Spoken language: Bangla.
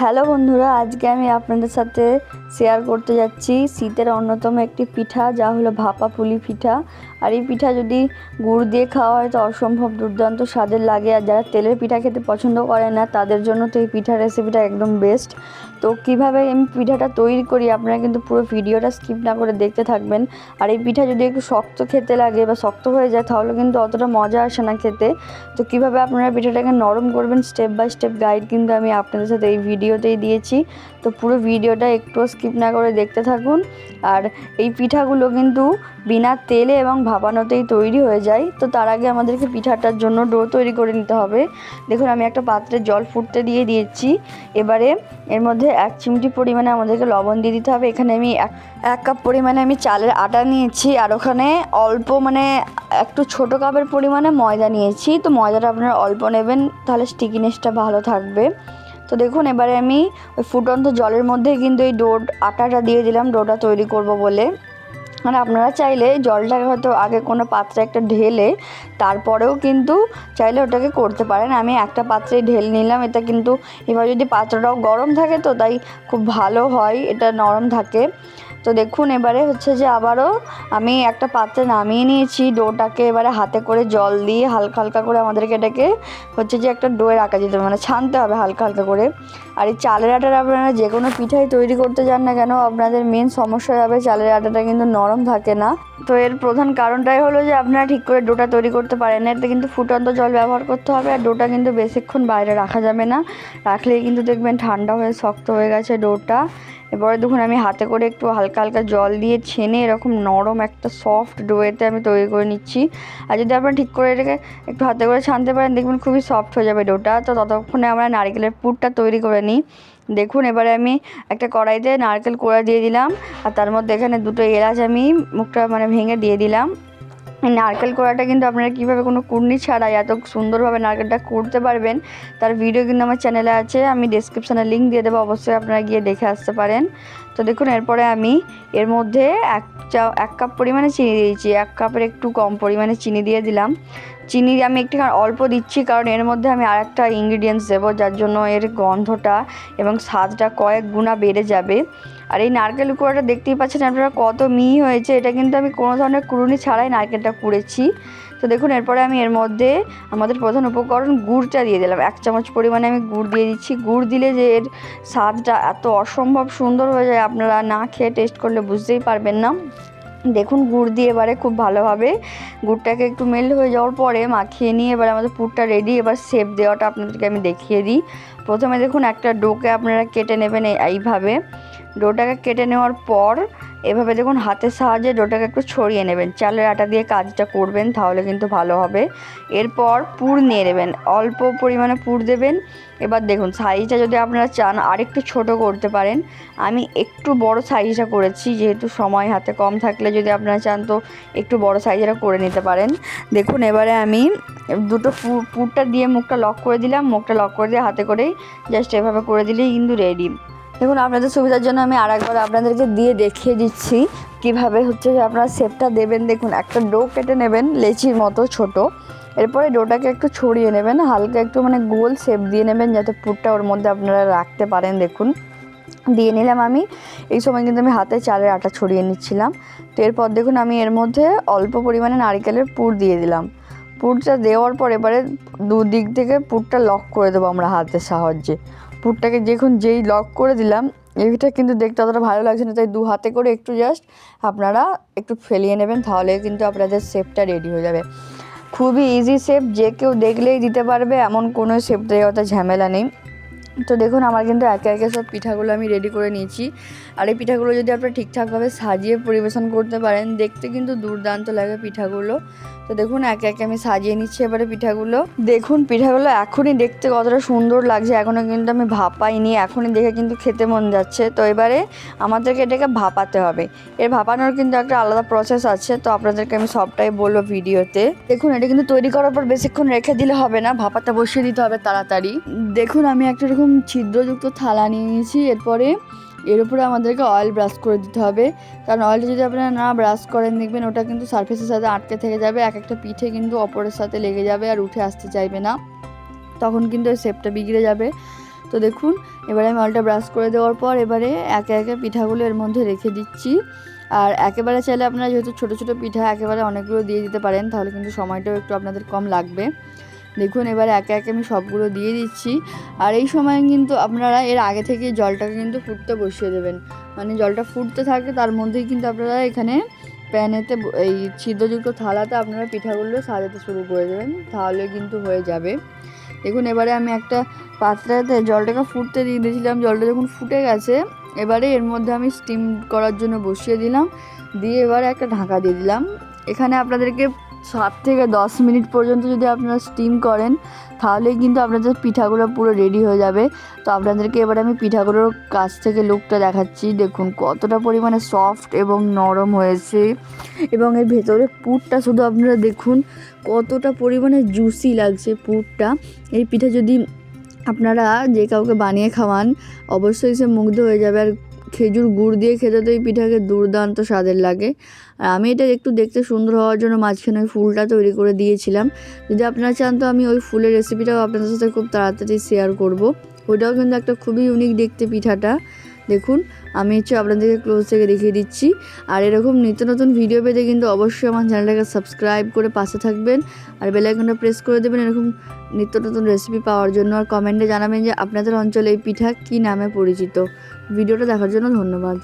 হ্যালো বন্ধুরা, আজকে আমি আপনাদের সাথে শেয়ার করতে যাচ্ছি শীতের অন্যতম একটি পিঠা, যা হলো ভাপা পুলি পিঠা। আর এই পিঠা যদি গুড় দিয়ে খাওয়া হয় তো অসম্ভব দুর্দান্ত স্বাদের লাগে। আর যারা তেলের পিঠা খেতে পছন্দ করে না তাদের জন্য তো এই পিঠার রেসিপিটা একদম বেস্ট। তো কীভাবে আমি পিঠাটা তৈরি করি আপনারা কিন্তু পুরো ভিডিওটা স্কিপ না করে দেখতে থাকবেন। আর এই পিঠা যদি একটু শক্ত খেতে লাগে বা শক্ত হয়ে যায় তাহলে কিন্তু অতটা মজা আসে না খেতে। তো কীভাবে আপনারা পিঠাটাকে নরম করবেন স্টেপ বাই স্টেপ গাইড কিন্তু আমি আপনাদের সাথে এই ভিডিওতেই দিয়েছি। তো পুরো ভিডিওটা একটু স্কিপ না করে দেখতে থাকুন। আর এই পিঠাগুলো কিন্তু বিনা তেলে এবং ভাপানোতেই তৈরি হয়ে যায়। তো তার আগে আমাদেরকে পিঠাটার জন্য ডো তৈরি করে নিতে হবে। দেখুন আমি একটা পাত্রে জল ফুটতে দিয়ে দিয়েছি। এবারে এর মধ্যে 1 চিমটি পরিমাণে আমাদেরকে লবণ দিয়ে দিতে হবে। এখানে আমি এক কাপ পরিমাণে আমি চালের আটা নিয়েছি, আর ওখানে অল্প একটু ছোটো কাপের পরিমাণে ময়দা নিয়েছি। তো ময়দাটা আপনারা অল্প নেবেন, তাহলে স্টিকিনেসটা ভালো থাকবে। তো দেখুন এবারে আমি ওই ফুটন্ত জলের মধ্যে কিন্তু এই আটাটা দিয়ে দিলাম ডোটা তৈরি করব বলে। মানে আপনারা চাইলে জলটাকে হয়তো আগে কোনো পাত্রে একটা ঢেলে তারপরেও কিন্তু চাইলে ওটাকে করতে পারেন। আমি একটা পাত্রে ঢেলে নিলাম। এটা কিন্তু এবার যদি পাত্রটাও গরম থাকে তো তাই খুব ভালো হয়, এটা নরম থাকে। তো দেখুন এবারে হচ্ছে যে আবারও আমি একটা পাত্রে নামিয়ে নিয়েছি ডোটাকে। এবারে হাতে করে জল দিয়ে হালকা হালকা করে আমাদেরকে এটাকে হচ্ছে যে একটা ডোয়ের আঁকা দিতে হবে, মানে ছানতে হবে হালকা হালকা করে। আর এই চালের আটার আপনারা যে কোনো পিঠাই তৈরি করতে যান না কেন আপনাদের মেন সমস্যা হবে চালের আটাটা কিন্তু নরম থাকে না। তো এর প্রধান কারণটাই হলো যে আপনারা ঠিক করে ডোটা তৈরি করতে পারেন না। এতে কিন্তু ফুটন্ত জল ব্যবহার করতে হবে, আর ডোটা কিন্তু বেশিক্ষণ বাইরে রাখা যাবে না, রাখলেই কিন্তু দেখবেন ঠান্ডা হয়ে শক্ত হয়ে গেছে ডোটা। এবারে দেখুন আমি হাতে করে একটু হালকা হালকা জল দিয়ে ছেনে এরকম নরম একটা সফট ডোয়েতে আমি তৈরি করে নিচ্ছি। আর যদি আপনারা ঠিক করে এটাকে একটু হাতে করে ছানতে পারেন দেখবেন খুবই সফট হয়ে যাবে ডোটা। তো ততক্ষণে আমরা নারকেলের পুরটা তৈরি করে নিই। দেখুন এবারে আমি একটা কড়াইতে নারকেল কোড়া দিয়ে দিলাম, আর তার মধ্যে এখানে 2টো এলাচ আমি মুখটা ভেঙে দিয়ে দিলাম। নারকেল কোড়াটা কিন্তু আপনারা কীভাবে কোনো কুড়নি ছাড়াই এত সুন্দরভাবে নারকেলটা করতে পারবেন তার ভিডিও কিন্তু আমার চ্যানেলে আছে, আমি ডেসক্রিপশানে লিঙ্ক দিয়ে দেবো, অবশ্যই আপনারা গিয়ে দেখে আসতে পারেন। তো দেখুন এরপরে আমি এর মধ্যে 1 কাপ পরিমাণে চিনি দিয়েছি, 1 কাপের একটু কম পরিমাণে চিনি দিয়ে দিলাম। চিনি আমি একটু অল্প দিচ্ছি কারণ এর মধ্যে আমি আরেকটা ইনগ্রিডিয়েন্টস দেবো, যার জন্য এর গন্ধটা এবং স্বাদটা কয়েক গুণা বেড়ে যাবে। আর এই নারকেল কুড়াটা দেখতেই পাচ্ছেন আপনারা কত মিহি হয়েছে। এটা কিন্তু আমি কোনো ধরনের কুড়ুনি ছাড়াই নারকেলটা কুড়েছি। তো দেখুন এরপরে আমি এর মধ্যে আমাদের প্রধান উপকরণ গুড়টা দিয়ে দিলাম। 1 চামচ পরিমাণে আমি গুড় দিয়ে দিচ্ছি। গুড় দিলে যে এর স্বাদটা এত অসম্ভব সুন্দর হয়ে যায় আপনারা না খেয়ে টেস্ট করলে বুঝতেই পারবেন না। দেখুন গুড় দিয়ে এবারে খুব ভালোভাবে গুড়টাকে একটু মেল্ট হয়ে যাওয়ার পরে মাখিয়ে নিয়ে এবার আমাদের পুরটা রেডি। এবার শেপ দেওয়াটা আপনাদেরকে আমি দেখিয়ে দিই। প্রথমে দেখুন একটা ডোকে আপনারা কেটে নেবেন এইভাবে। ডোটাকে কেটে নেওয়ার পর এভাবে দেখুন হাতের সাহায্যে ডোটাকে একটু ছড়িয়ে নেবেন। চালের আটা দিয়ে কাজটা করবেন তাহলে কিন্তু ভালো হবে। এরপর পুর নিয়ে নেবেন, অল্প পরিমাণে পুর দেবেন। এবার দেখুন সাইজটা যদি আপনারা চান আরেকটু ছোট করতে পারেন, আমি একটু বড় সাইজটা করেছি যেহেতু সময় হাতে কম থাকলে যদি আপনারা চান তো একটু বড় সাইজেরও করে নিতে পারেন। দেখুন এবারে আমি দুটো পুরটা দিয়ে মুখটা লক করে দিলাম, মুখটা লক করে দিয়ে হাতে করেই জাস্ট এভাবে করে দিলেই কিন্তু রেডি। দেখুন আপনাদের সুবিধার জন্য আমি আরেকবার আপনাদেরকে দিয়ে দেখিয়ে দিচ্ছি কিভাবে হচ্ছে যে আপনারা শেপটা দেবেন। দেখুন একটা ডো কেটে নেবেন লেচির মতো ছোট, এরপরে ডোটাকে একটু ছড়িয়ে নেবেন, হালকা একটু গোল শেপ দিয়ে নেবেন যাতে পুরটা ওর মধ্যে আপনারা রাখতে পারেন। দেখুন দিয়ে নিলাম আমি। এই সময় কিন্তু আমি হাতে চালের আটা ছড়িয়ে নিচ্ছিলাম। তো এরপর দেখুন আমি এর মধ্যে অল্প পরিমাণে নারকেলের পুর দিয়ে দিলাম। পুরটা দেওয়ার পর এবারে দুদিক থেকে পুরটা লক করে দেবো আমরা হাতের সাহায্যে। পুরটাকে দেখুন যেই লক করে দিলাম এইটা কিন্তু দেখতে অতটা ভালো লাগছে না, তাই 2 হাতে করে একটু জাস্ট আপনারা একটু ফেলিয়ে নেবেন, তাহলে কিন্তু আপনাদের শেপটা রেডি হয়ে যাবে। খুবই ইজি শেপ, যে কেউ দেখলেই দিতে পারবে, এমন কোনো শেপ দেওয়াতে ঝামেলা নেই। তো দেখুন আমার কিন্তু একে একে সব পিঠাগুলো আমি রেডি করে নিয়েছি। আর এই পিঠাগুলো যদি আপনারা ঠিকঠাকভাবে সাজিয়ে পরিবেশন করতে পারেন দেখতে কিন্তু দুর্দান্ত লাগে পিঠাগুলো। তো দেখুন একে একে আমি সাজিয়ে নিচ্ছি এবারে পিঠাগুলো। দেখুন পিঠাগুলো এখনই দেখতে কতটা সুন্দর লাগছে, এখনও কিন্তু আমি ভাপাইনি, এখনই দেখে কিন্তু খেতে মন যাচ্ছে। তো এবারে আমাদেরকে এটাকে ভাপাতে হবে। এর ভাপানোর কিন্তু একটা আলাদা প্রসেস আছে, তো আপনাদেরকে আমি সবটাই বলবো ভিডিওতে। দেখুন এটা কিন্তু তৈরি করার পর বেশিক্ষণ রেখে দিলে হবে না, ভাপাতে বসিয়ে দিতে হবে তাড়াতাড়ি। দেখুন আমি একটা এরকম ছিদ্রযুক্ত থালা নিয়ে নিয়েছি। এরপরে এর উপরে আমাদেরকে অয়েল ব্রাশ করে দিতে হবে, কারণ অয়েলটা যদি আপনারা না ব্রাশ করেন দেখবেন ওটা কিন্তু সারফেসের সাথে আটকে থেকে যাবে, এক একটা পিঠে কিন্তু অপরের সাথে লেগে যাবে আর উঠে আসতে চাইবে না, তখন কিন্তু ওই শেপটা বিগড়ে যাবে। তো দেখুন এবারে আমি অয়েলটা ব্রাশ করে দেওয়ার পর এবারে একে একে পিঠাগুলো এর মধ্যে রেখে দিচ্ছি। আর একেবারে চাইলে আপনারা যেহেতু ছোটো ছোটো পিঠা একেবারে অনেকগুলো দিয়ে দিতে পারেন, তাহলে কিন্তু সময়টাও একটু আপনাদের কম লাগবে। দেখুন এবারে একে একে আমি সবগুলো দিয়ে দিচ্ছি। আর এই সময় কিন্তু আপনারা এর আগে থেকে জলটাকে কিন্তু ফুটতে বসিয়ে দেবেন, মানে জলটা ফুটতে থাকে তার মধ্যেই কিন্তু আপনারা এখানে প্যানেতে এই ছিদ্রযুক্ত থালাতে আপনারা পিঠাগুলো সাজাতে শুরু করে দেবেন, তাহলে কিন্তু হয়ে যাবে। দেখুন এবারে আমি একটা পাত্রেতে জলটাকে ফুটতে দিয়ে দিয়েছিলাম, জলটা যখন ফুটে গেছে এবারে এর মধ্যে আমি স্টিম করার জন্য বসিয়ে দিলাম, দিয়ে এবারে একটা ঢাকা দিয়ে দিলাম। এখানে আপনাদেরকে 7 থেকে 10 মিনিট পর্যন্ত যদি আপনারা স্টিম করেন তাহলেই কিন্তু আপনাদের পিঠাগুলো পুরো রেডি হয়ে যাবে। তো আপনাদেরকে এবারে আমি পিঠাগুলোর কাছ থেকে লুকটা দেখাচ্ছি। দেখুন কতটা পরিমাণে সফট এবং নরম হয়েছে, এবং এর ভেতরে পুরটা শুধু আপনারা দেখুন কতটা পরিমাণে জুসি লাগছে পুরটা। এই পিঠা যদি আপনারা যে কাউকে বানিয়ে খাওয়ান অবশ্যই সে মুগ্ধ হয়ে যাবে। আর খেজুর গুড় দিয়ে খেতে তো এই পিঠাকে দুর্দান্ত স্বাদের লাগে। আর আমি এটা একটু দেখতে সুন্দর হওয়ার জন্য মাঝখানে ওই ফুলটা তৈরি করে দিয়েছিলাম। যদি আপনারা চান তো আমি ওই ফুলের রেসিপিটাও আপনাদের সাথে খুব তাড়াতাড়ি শেয়ার করব। ওইটাও কিন্তু একটা খুবই ইউনিক দেখতে পিঠাটা। দেখুন আমি আপনাদেরকে ক্লোজ থেকে দেখিয়ে দিচ্ছি। আর এরকম নিত্য নতুন ভিডিও পেতে কিন্তু অবশ্যই আমার চ্যানেলটাকে সাবস্ক্রাইব করে পাশে থাকবেন, আর বেল আইকনটা প্রেস করে দেবেন এরকম নিত্য নতুন রেসিপি পাওয়ার জন্য। আর কমেন্টে জানাবেন যে আপনাদের অঞ্চলে এই পিঠা কী নামে পরিচিত। ভিডিওটা দেখার জন্য ধন্যবাদ।